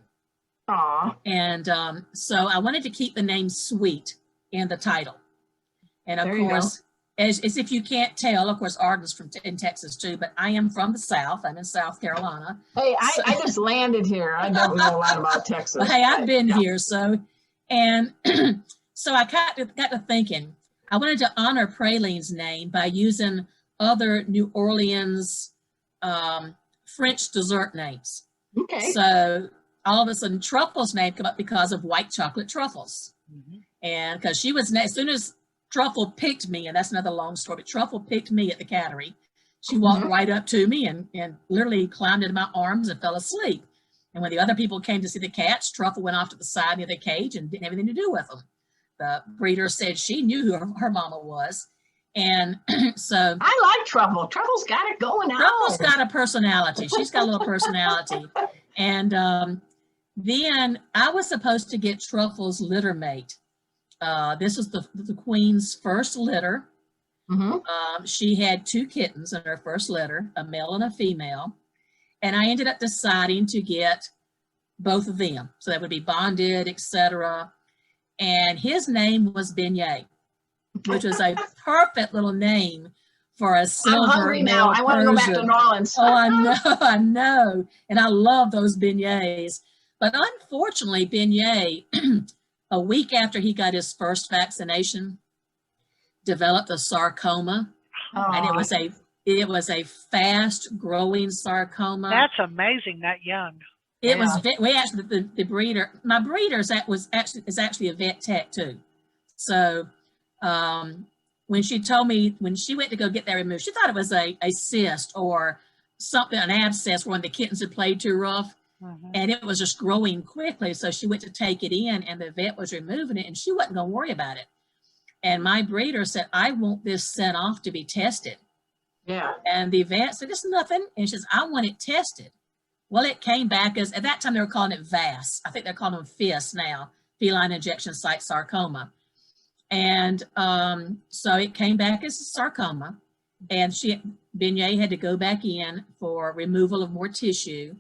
Aww. And so I wanted to keep the name Sweet in the title. And of course, as if you can't tell, of course, Arden's in Texas too, but I am from the South. I'm in South Carolina. Hey, I just landed here. I don't know a lot about Texas. Well, hey, I've been here. So, and so I got to thinking, I wanted to honor Praline's name by using other New Orleans French dessert names. Okay. So all of a sudden, Truffle's name came up because of white chocolate truffles. Mm-hmm. And because she was, as soon as Truffle picked me, and that's another long story, but Truffle picked me at the cattery. She walked right up to me and literally climbed into my arms and fell asleep. And when the other people came to see the cats, Truffle went off to the side near the cage and didn't have anything to do with them. The breeder said she knew who her mama was. And so I like Truffle. Truffle's got it going on. Truffle's got a personality. She's got a little personality. And then I was supposed to get Truffle's litter mate. This was the queen's first litter. Mm-hmm. She had 2 kittens in her first litter, a male and a female. And I ended up deciding to get both of them. So that would be bonded, etc. And his name was Beignet, which was a perfect little name for a silver. I'm hungry now. I want to go back to New Orleans. Oh, I know. And I love those beignets. But unfortunately, Beignet, a week after he got his first vaccination, developed a sarcoma. And it was a fast growing sarcoma. That's amazing, that young. It was, we actually, the breeder, my breeder is actually a vet tech too. So when she told me, when she went to go get that removed, she thought it was a cyst or something, an abscess when the kittens had played too rough. Mm-hmm. And it was just growing quickly. So she went to take it in and the vet was removing it and she wasn't going to worry about it. And my breeder said, I want this sent off to be tested. Yeah. And the vet said, it's nothing. And she says, I want it tested. Well, it came back as, at that time they were calling it VAS. I think they're calling them FIS now, feline injection site sarcoma. And so it came back as sarcoma. And Beignet had to go back in for removal of more tissue.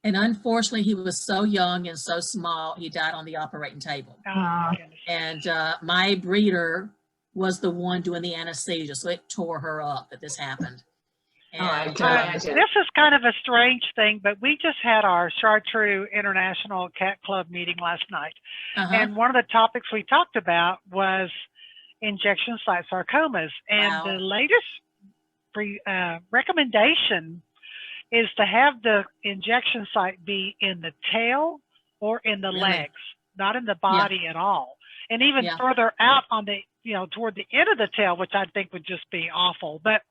And unfortunately, he was so young and so small, he died on the operating table. And my breeder was the one doing the anesthesia, so it tore her up that this happened. And, this is kind of a strange thing, but we just had our Chartreux International Cat Club meeting last night. And one of the topics we talked about was injection site sarcomas. And the latest recommendation is to have the injection site be in the tail or in the Really? legs, not in the body at all. And even further out on the, toward the end of the tail, which I think would just be awful. But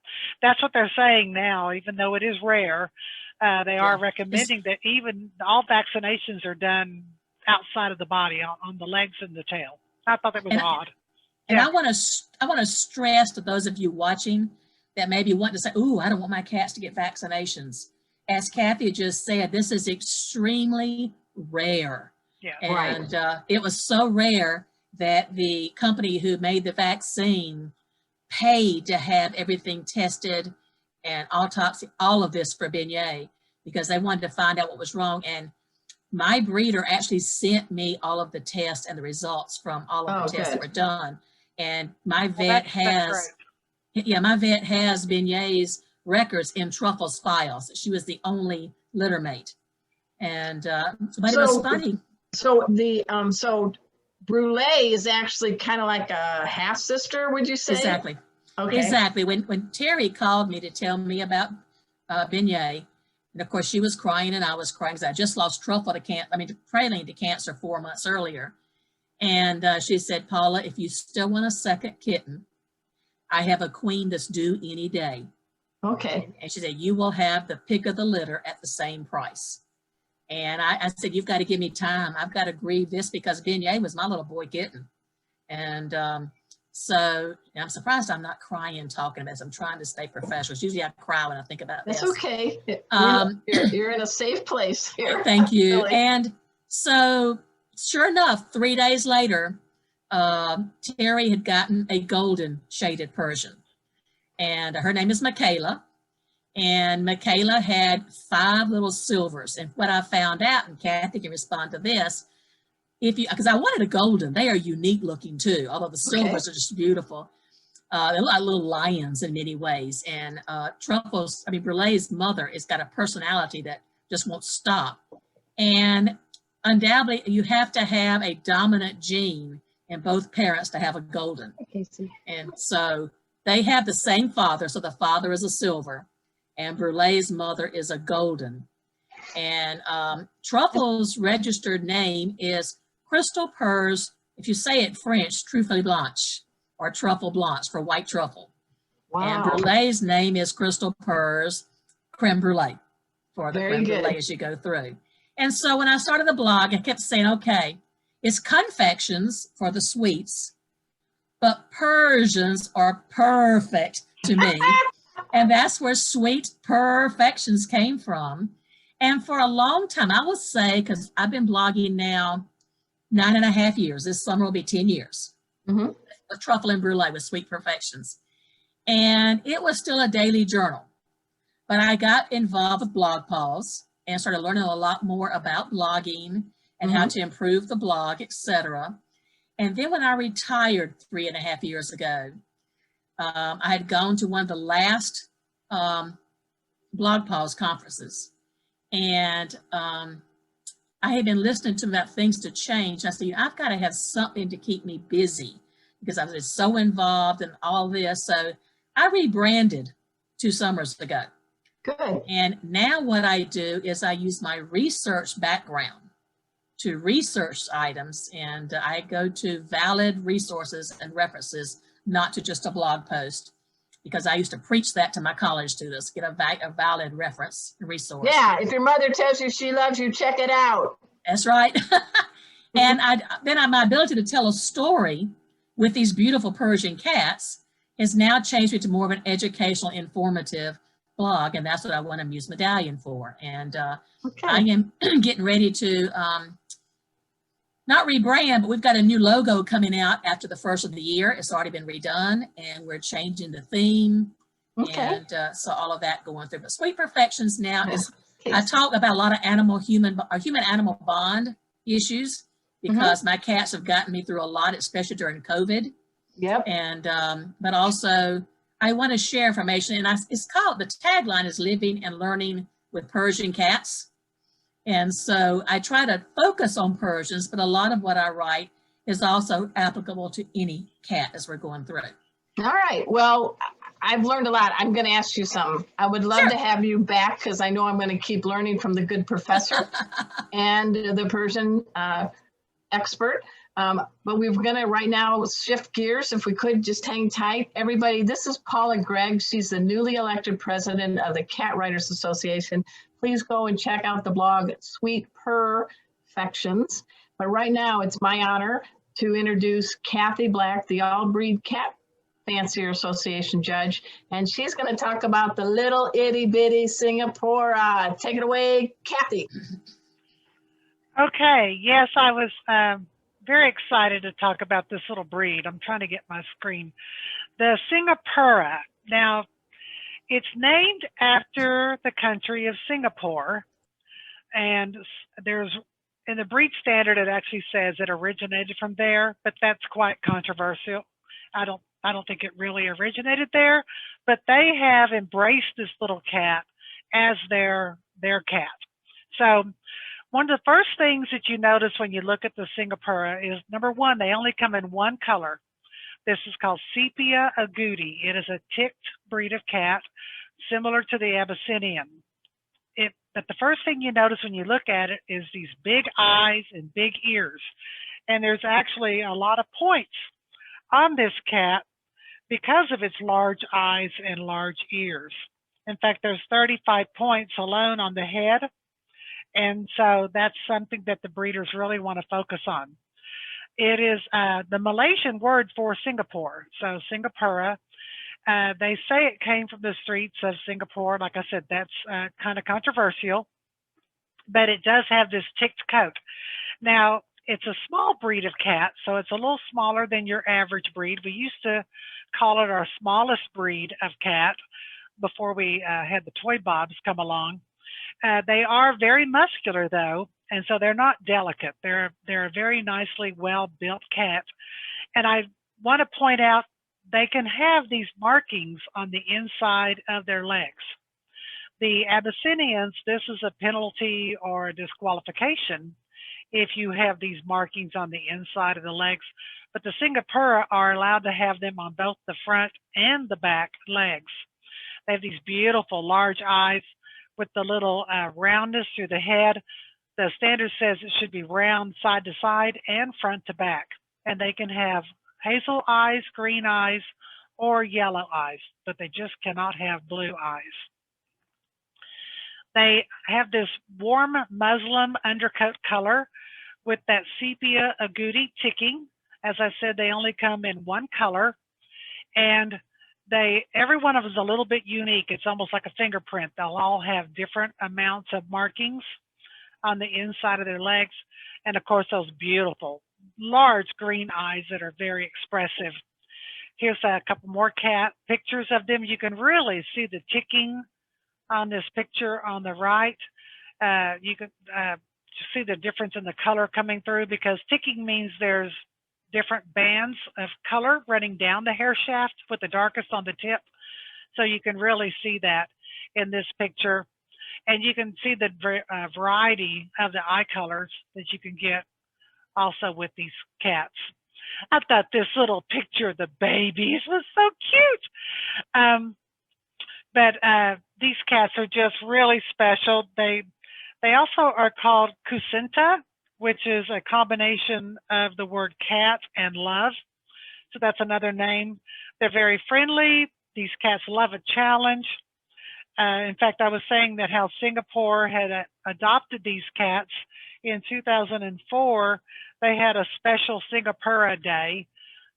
that's what they're saying now, even though it is rare. They are recommending that even all vaccinations are done outside of the body, on the legs and the tail. I thought that was odd. And I want to stress to those of you watching that maybe want to say, "Ooh, I don't want my cats to get vaccinations." As Kathy just said, this is extremely rare. Yeah, and it was so rare that the company who made the vaccine paid to have everything tested and autopsy, all of this for Beignet, because they wanted to find out what was wrong. And my breeder actually sent me all of the tests and the results from all of the tests that were done. And my vet my vet has Beignet's records in Truffle's files. She was the only litter mate. And but it was funny. So the Brulé is actually kind of like a half sister, would you say? Exactly. Okay. Exactly. When Terry called me to tell me about Beignet, and of course she was crying and I was crying because I just lost Truffle to Praline to cancer 4 months earlier. And she said, "Paula, if you still want a second kitten, I have a queen that's due any day." Okay. And she said, "You will have the pick of the litter at the same price." And I said, "You've got to give me time. I've got to grieve this because Beignet was my little boy kitten." And so I'm surprised I'm not crying talking about this. I'm trying to stay professional. Usually I cry when I think about this. That's okay. You're in a safe place here. Thank you. Really. And so sure enough, 3 days later, Terry had gotten a golden shaded Persian. And her name is Michaela. And Michaela had 5 little silvers. And what I found out, and Kathy can respond to this, because I wanted a golden. They are unique looking too, although the silvers are just beautiful. They're like little lions in many ways. And Brulé's mother has got a personality that just won't stop. And undoubtedly, you have to have a dominant gene in both parents to have a golden. Okay, and so they have the same father. So the father is a silver and Brulé's mother is a golden. And Truffle's registered name is Crystal Purrs, if you say it French, Truffle Blanche, or Truffle Blanche for white truffle. Wow. And Brulé's name is Crystal Purrs Creme Brulee for the creme brulee as you go through. And so when I started the blog, I kept saying, okay, it's confections for the sweets, but Persians are perfect to me. And that's where sweet perfections came from. And for a long time, I will say, because I've been blogging now 9.5 years. This summer will be 10 years. With Truffle and Brulee with Sweet Perfections. And it was still a daily journal. But I got involved with blog posts and started learning a lot more about blogging and how to improve the blog, etc. And then when I retired 3.5 years ago, I had gone to one of the last blog post conferences. And I had been listening to about things to change. I said, I've got to have something to keep me busy because I was so involved in all this. So I rebranded 2 summers ago. Good. And now what I do is I use my research background to research items, and I go to valid resources and references, not to just a blog post, because I used to preach that to my college students, get a valid reference and resource. Yeah, if your mother tells you she loves you, check it out. That's right. And my ability to tell a story with these beautiful Persian cats has now changed me to more of an educational, informative blog, and that's what I won a Muse Medallion for. And I am getting ready to not rebrand, but we've got a new logo coming out after the first of the year. It's already been redone, and we're changing the theme. And so all of that going through. But Sweet Perfections now is, I talk about a lot of human-animal bond issues because my cats have gotten me through a lot, especially during COVID. Yep. And, but also I want to share information, and it's called, the tagline is Living and Learning with Persian Cats. And so I try to focus on Persians, but a lot of what I write is also applicable to any cat as we're going through. All right. Well, I've learned a lot. I'm going to ask you something. I would love Sure. to have you back because I know I'm going to keep learning from the good professor and the Persian expert. But we're going to right now shift gears. If we could just hang tight. Everybody, this is Paula Gregg. She's the newly elected president of the Cat Writers Association. Please go and check out the blog Sweet Perfections. But right now, it's my honor to introduce Kathy Black, the All-Breed Cat Fancier Association judge, and she's going to talk about the little itty bitty Singapura. Take it away, Kathy. Okay, yes, I was very excited to talk about this little breed. I'm trying to get my screen. The Singapura. Now, it's named after the country of Singapore, and there's in the breed standard it actually says it originated from there, but that's quite controversial. I don't think it really originated there, but they have embraced this little cat as their cat. So one of the first things that you notice when you look at the Singapura is, number one, they only come in one color. This is called Sepia agouti. It is a ticked breed of cat, similar to the Abyssinian. But the first thing you notice when you look at it is these big eyes and big ears. And there's actually a lot of points on this cat because of its large eyes and large ears. In fact, there's 35 points alone on the head. And so that's something that the breeders really want to focus on. It is the Malaysian word for Singapore. So Singapura, they say it came from the streets of Singapore. Like I said, that's kind of controversial, but it does have this ticked coat. Now, it's a small breed of cat, so it's a little smaller than your average breed. We used to call it our smallest breed of cat before we had the toy bobs come along. They are very muscular, though, and so they're not delicate. They're a very nicely well-built cat. And I want to point out they can have these markings on the inside of their legs. The Abyssinians, this is a penalty or a disqualification if you have these markings on the inside of the legs. But the Singapura are allowed to have them on both the front and the back legs. They have these beautiful large eyes with the little roundness through the head. The standard says it should be round side to side and front to back. And they can have hazel eyes, green eyes, or yellow eyes, but they just cannot have blue eyes. They have this warm muslin undercoat color with that sepia agouti ticking. As I said, they only come in one color, and every one of them is a little bit unique. It's almost like a fingerprint. They'll all have different amounts of markings on the inside of their legs, and of course those beautiful large green eyes that are very expressive. Here's a couple more cat pictures of them. You can really see the ticking on this picture on the right. You can see the difference in the color coming through, because ticking means there's different bands of color running down the hair shaft with the darkest on the tip. So you can really see that in this picture. And you can see the variety of the eye colors that you can get also with these cats. I thought this little picture of the babies was so cute. But these cats are just really special. They also are called Kusinta, which is a combination of the word cat and love. So that's another name. They're very friendly. These cats love a challenge. In fact, I was saying that how Singapore had adopted these cats in 2004. They had a special Singapura Day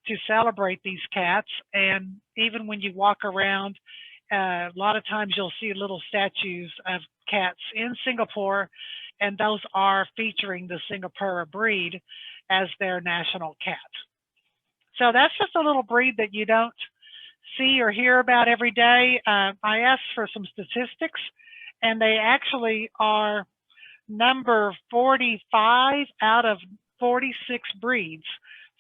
to celebrate these cats. And even when you walk around, a lot of times you'll see little statues of cats in Singapore, and those are featuring the Singapura breed as their national cat. So that's just a little breed that you don't see or hear about every day. I asked for some statistics, and they actually are number 45 out of 46 breeds.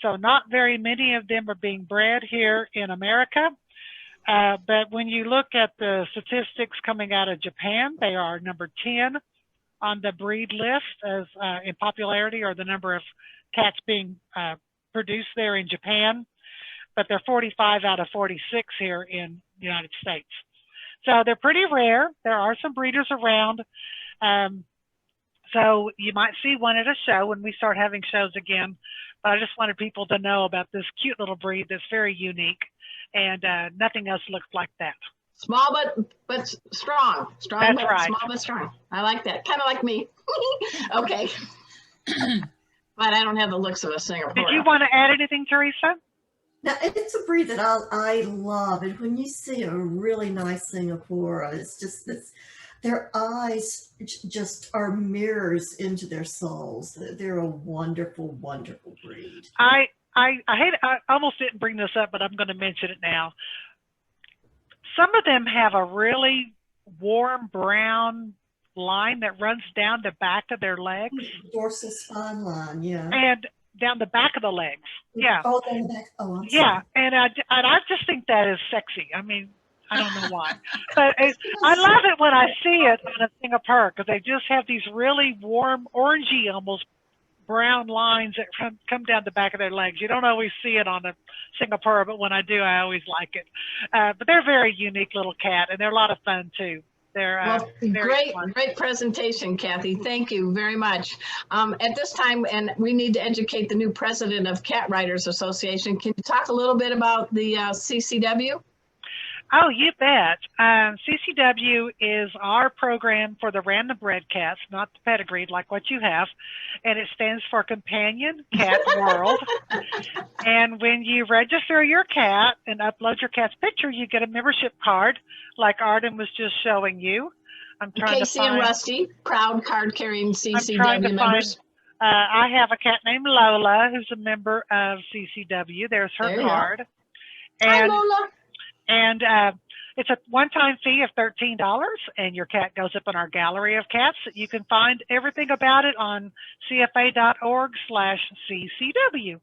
So not very many of them are being bred here in America. But when you look at the statistics coming out of Japan, they are number 10 on the breed list as in popularity, or the number of cats being produced there in Japan. But they're 45 out of 46 here in United States. So they're pretty rare. There are some breeders around. So you might see one at a show when we start having shows again. But I just wanted people to know about this cute little breed that's very unique, and nothing else looks like that. Small but strong. Strong, That's but right. small but strong. I like that. Kind of like me. Okay. But I don't have the looks of a Singapore. Did you want to add anything, Teresa? Now, it's a breed that I love. And when you see a really nice Singapore, it's just this, their eyes just are mirrors into their souls. They're a wonderful, wonderful breed. I hate, I almost didn't bring this up, but I'm going to mention it now. Some of them have a really warm brown line that runs down the back of their legs. Dorsal spine line, yeah. And down the back of the legs. Yeah. Oh, down the back. Oh, I'm yeah. sorry. And I just think that is sexy. I mean, I don't know why, but I love it when I see it on a Singapore, because they just have these really warm, orangey, almost brown lines that come down the back of their legs. You don't always see it on a Singapore, but when I do, I always like it. But they're a very unique little cat, and they're a lot of fun too. They're well, very fun. Great presentation, Kathy. Thank you very much. At this time, and we need to educate the new president of Cat Writers Association. Can you talk a little bit about the CCW? Oh, you bet. CCW is our program for the random bred cats, not the pedigreed like what you have. And it stands for Companion Cat World. And when you register your cat and upload your cat's picture, you get a membership card like Arden was just showing you. I'm trying Casey to find, and Rusty, proud card-carrying CCW I'm trying to members. I have a cat named Lola who's a member of CCW. There's her card. Hi, Lola. And it's a one-time fee of $13, and your cat goes up in our gallery of cats. You can find everything about it on cfa.org/CCW.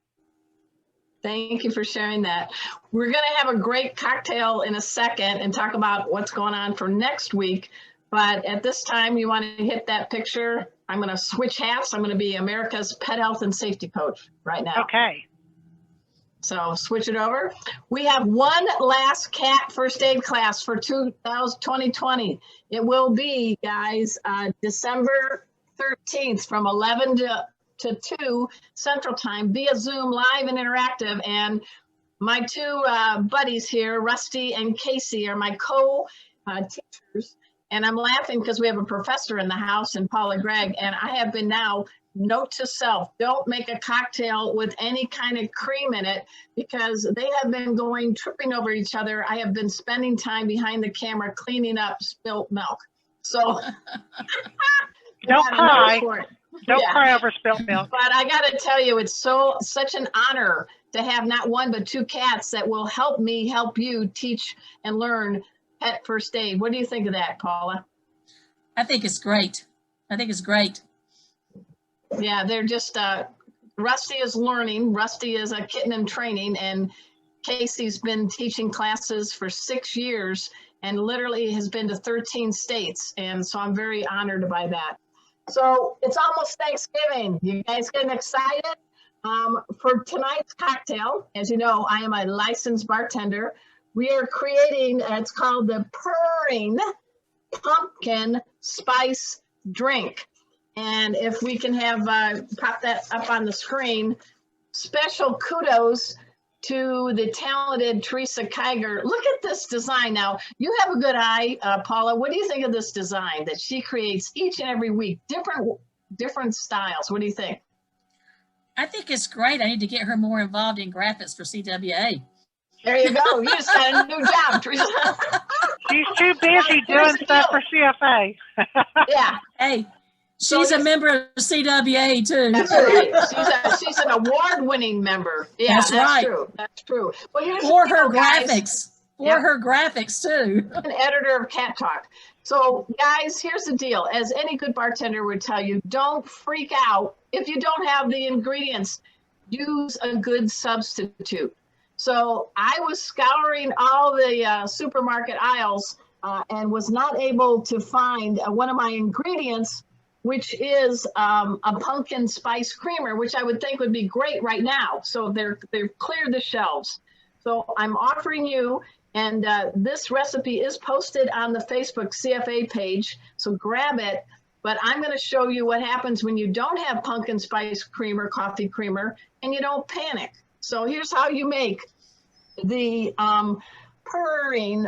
Thank you for sharing that. We're going to have a great cocktail in a second and talk about what's going on for next week. But at this time, you want to hit that picture. I'm going to switch hats. I'm going to be America's pet health and safety coach right now. Okay. So switch it over. We have one last cat first aid class for 2020. It will be, guys, December 13th from 11 to 2 Central Time via Zoom, live and interactive. And my two buddies here, Rusty and Casey, are my co-teachers. And I'm laughing because we have a professor in the house, and Paula Gregg, and I have been now, note to self, don't make a cocktail with any kind of cream in it, because they have been tripping over each other. I have been spending time behind the camera cleaning up spilt milk. So don't cry. Don't cry over spilt milk. But I got to tell you, it's such an honor to have not one but two cats that will help me help you teach and learn pet first aid. What do you think of that, Paula? I think it's great. I think it's great. Yeah, they're just, Rusty is learning. Rusty is a kitten in training, and Casey's been teaching classes for 6 years and literally has been to 13 states. And so I'm very honored by that. So it's almost Thanksgiving. You guys getting excited? For tonight's cocktail, as you know, I am a licensed bartender. We are creating, it's called the Purring Pumpkin Spice Drink. And if we can have, pop that up on the screen, special kudos to the talented Teresa Kiger. Look at this design now. You have a good eye, Paula. What do you think of this design that she creates each and every week? Different styles. What do you think? I think it's great. I need to get her more involved in graphics for CWA. There you go. You just got a new job, Teresa. She's too busy doing stuff for CFA. Yeah. Hey, she's a member of CWA too. That's right. She's an award-winning member. Yeah, that's right. True. That's true. Well, here's for her graphics. For her graphics too. An editor of Cat Talk. So guys, here's the deal. As any good bartender would tell you, don't freak out if you don't have the ingredients. Use a good substitute. So I was scouring all the supermarket aisles and was not able to find one of my ingredients, which is a pumpkin spice creamer, which I would think would be great right now. So they've cleared the shelves. So I'm offering you And this recipe is posted on the Facebook CFA page, so grab it. But I'm going to show you what happens when you don't have pumpkin spice creamer, coffee creamer, and you don't panic. So here's how you make the Purring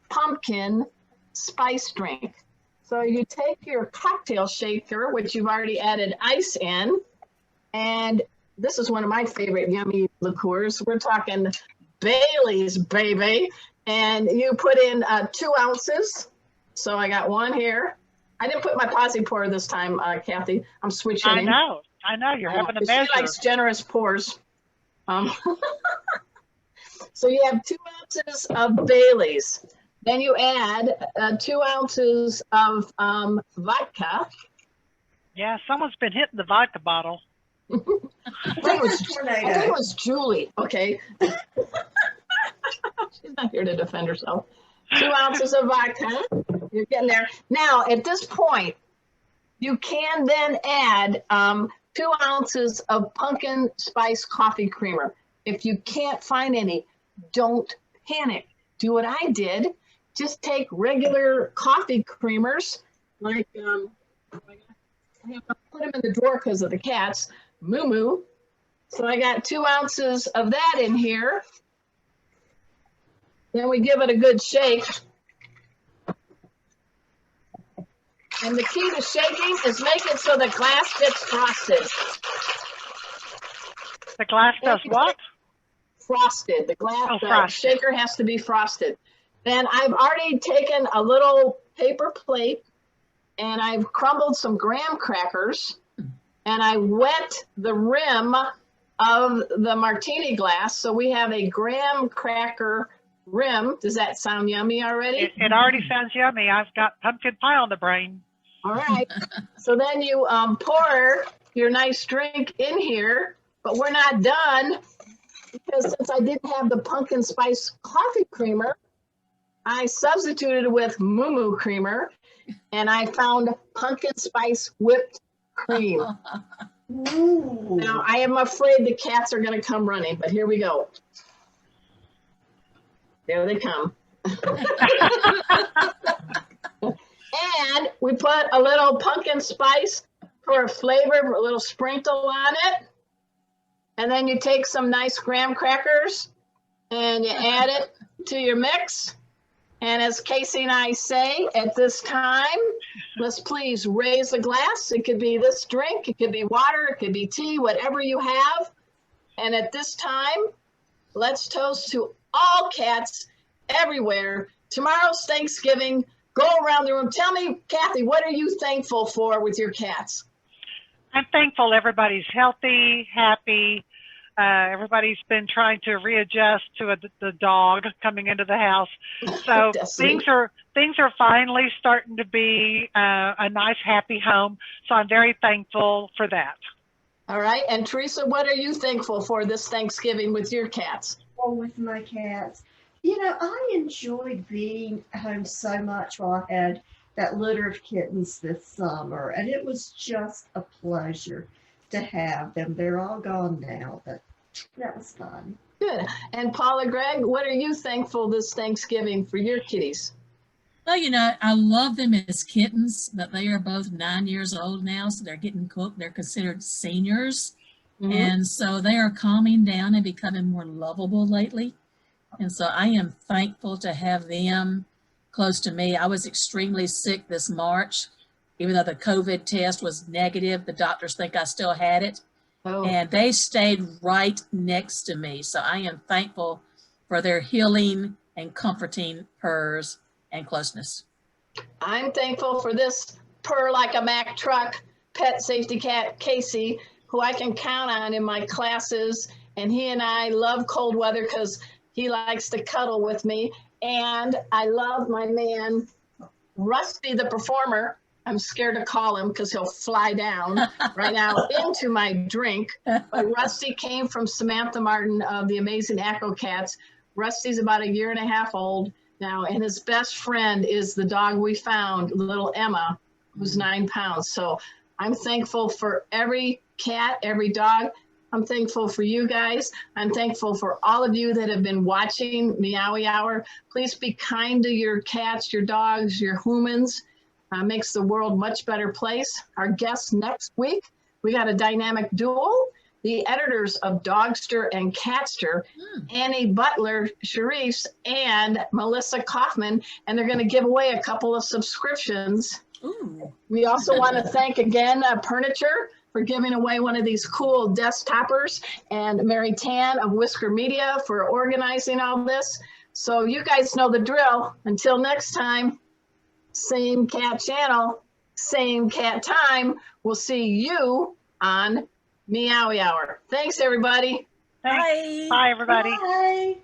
pumpkin spice drink. So you take your cocktail shaker, which you've already added ice in, and this is one of my favorite yummy liqueurs. We're talking Bailey's, baby. And you put in 2 ounces. So I got one here. I didn't put my posse pour this time, Kathy. I'm switching. I know. You're having a measure. She likes generous pours. So you have 2 ounces of Bailey's. Then you add 2 ounces of vodka. Yeah, someone's been hitting the vodka bottle. I think it was Julie. Okay. She's not here to defend herself. 2 ounces of vodka. You're getting there. Now, at this point, you can then add 2 ounces of pumpkin spice coffee creamer. If you can't find any, don't panic. Do what I did. Just take regular coffee creamers, like I have to put them in the drawer because of the cats. Moo Moo. So I got 2 ounces of that in here. Then we give it a good shake. And the key to shaking is make it so the glass gets frosted. The glass does what? Frosted. The glass frosted. shaker has to be frosted. Then I've already taken a little paper plate and I've crumbled some graham crackers and I wet the rim of the martini glass. So we have a graham cracker rim. Does that sound yummy already? It already sounds yummy. I've got pumpkin pie on the brain. All right. So then you pour your nice drink in here, but we're not done because since I didn't have the pumpkin spice coffee creamer, I substituted with Moo Moo creamer and I found pumpkin spice whipped cream. Ooh. Now I am afraid the cats are going to come running, but here we go. There they come. And we put a little pumpkin spice for a flavor, a little sprinkle on it. And then you take some nice graham crackers and you add it to your mix. And as Casey and I say at this time, let's please raise a glass. It could be this drink, it could be water, it could be tea, whatever you have. And at this time, let's toast to all cats everywhere. Tomorrow's Thanksgiving. Go around the room. Tell me, Kathy, what are you thankful for with your cats? I'm thankful everybody's healthy, happy. Everybody's been trying to readjust to the dog coming into the house. So things are finally starting to be a nice, happy home. So I'm very thankful for that. All right. And Teresa, what are you thankful for this Thanksgiving with your cats? Oh, with my cats. You know, I enjoyed being home so much while I had that litter of kittens this summer, and it was just a pleasure to have them. They're all gone now, but that was fun. Good. And Paula Gregg, what are you thankful this Thanksgiving for your kitties? Well, you know, I love them as kittens, but they are both 9 years old now, so they're getting cooked. They're considered seniors. Mm-hmm. And so they are calming down and becoming more lovable lately. And so I am thankful to have them close to me. I was extremely sick this March. Even though the COVID test was negative, the doctors think I still had it. Oh. And they stayed right next to me. So I am thankful for their healing and comforting purrs and closeness. I'm thankful for this purr like a Mack truck pet safety cat, Casey, who I can count on in my classes. And he and I love cold weather because he likes to cuddle with me. And I love my man, Rusty the performer. I'm scared to call him because he'll fly down right now into my drink. But Rusty came from Samantha Martin of the Amazing Acro Cats. Rusty's about 1.5 years old now, and his best friend is the dog we found, little Emma, who's 9 pounds. So I'm thankful for every cat, every dog. I'm thankful for you guys. I'm thankful for all of you that have been watching Meowy Hour. Please be kind to your cats, your dogs, your humans. Makes the world much better place. Our guests next week, we got a dynamic duo, the editors of Dogster and Catster, Annie Butler, Sharice, and Melissa Kaufman, and they're going to give away a couple of subscriptions. Ooh. We also want to thank again Furniture for giving away one of these cool desktopers, and Mary Tan of Whisker Media for organizing all this. So you guys know the drill. Until next time, same cat channel, same cat time. We'll see you on Meowy Hour. Thanks, everybody. Thanks. Bye. Bye, everybody. Bye.